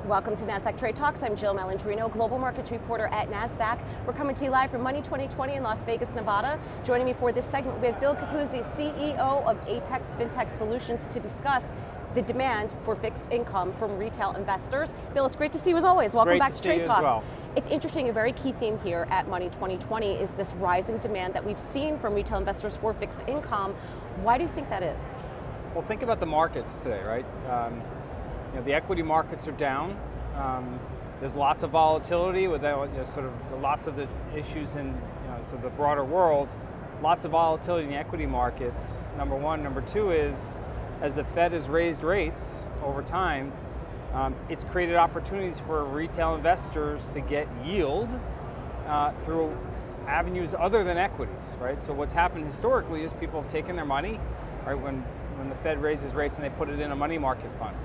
Welcome to Nasdaq TradeTalks. I'm Jill Malandrino, Global Markets Reporter at Nasdaq. We're coming to you live from Money 2020 in Las Vegas, Nevada. Joining me for this segment, we have Bill Capuzzi, CEO of Apex Fintech Solutions, to discuss the demand for fixed income from retail investors. Bill, it's great to see you as always. Welcome back to TradeTalks. Well. It's interesting, a very key theme here at Money 2020 is this rising demand that we've seen from retail investors for fixed income. Why do you think that is? Well, think about the markets today, right? The equity markets are down. There's lots of volatility with lots of the issues in so the broader world. Lots of volatility in the equity markets. Number one. Number two is, as the Fed has raised rates over time, it's created opportunities for retail investors to get yield through avenues other than equities, right? So what's happened historically is people have taken their money, right, when the Fed raises rates and they put it in a money market fund.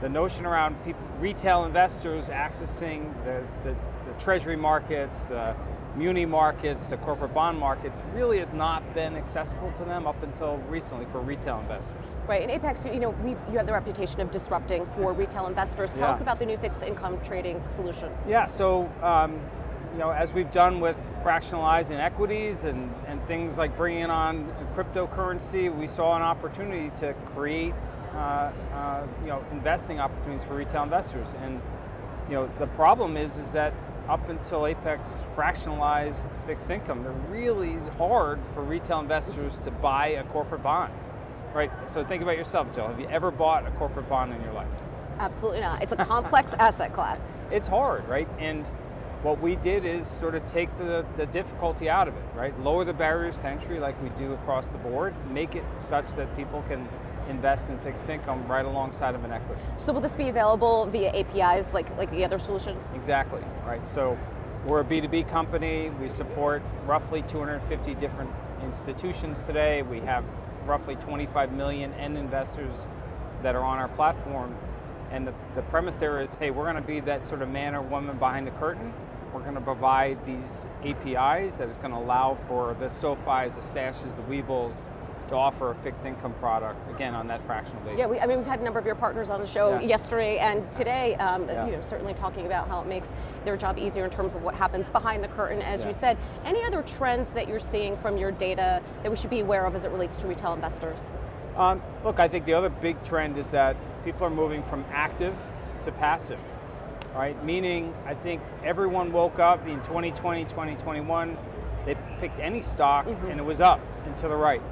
The notion around retail investors accessing the treasury markets, the muni markets, the corporate bond markets really has not been accessible to them up until recently for retail investors. Right, and Apex, you have the reputation of disrupting for retail investors. Tell us about the new fixed income trading solution. Yeah, so as we've done with fractionalizing equities and things like bringing on cryptocurrency, we saw an opportunity to create investing opportunities for retail investors. And the problem is that up until Apex fractionalized fixed income, they're really hard for retail investors to buy a corporate bond, right? So think about yourself, Jill. Have you ever bought a corporate bond in your life? Absolutely not. It's a complex asset class. It's hard, right? And what we did is sort of take the difficulty out of it, right? Lower the barriers to entry like we do across the board, make it such that people can invest in fixed income right alongside of an equity. So will this be available via APIs like the other solutions? Exactly, right. So we're a B2B company. We support roughly 250 different institutions today. We have roughly 25 million end investors that are on our platform. And the premise there is, hey, we're going to be that sort of man or woman behind the curtain. We're going to provide these APIs that is going to allow for the SoFis, the Stashes, the Weebles, to offer a fixed income product, again, on that fractional basis. Yeah, we've had a number of your partners on the show yesterday and today, certainly talking about how it makes their job easier in terms of what happens behind the curtain, as you said. Any other trends that you're seeing from your data that we should be aware of as it relates to retail investors? Look, I think the other big trend is that people are moving from active to passive, right? Meaning, I think everyone woke up in 2020, 2021, they picked any stock and it was up and to the right.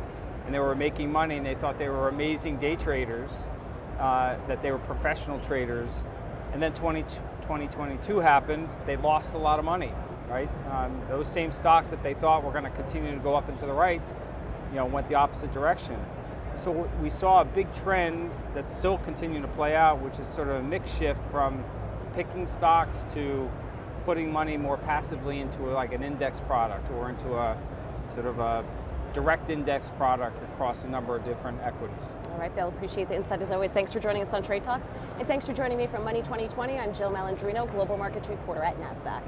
And they were making money and they thought they were amazing day traders, that they were professional traders. And then 2022 happened, they lost a lot of money, right? Those same stocks that they thought were going to continue to go up and to the right, went the opposite direction. So we saw a big trend that's still continuing to play out, which is sort of a mix shift from picking stocks to putting money more passively into like an index product or into a sort of a direct index product across a number of different equities. All right, Bill, appreciate the insight as always. Thanks for joining us on TradeTalks. And thanks for joining me from Money 2020. I'm Jill Malandrino, Global Markets Reporter at Nasdaq.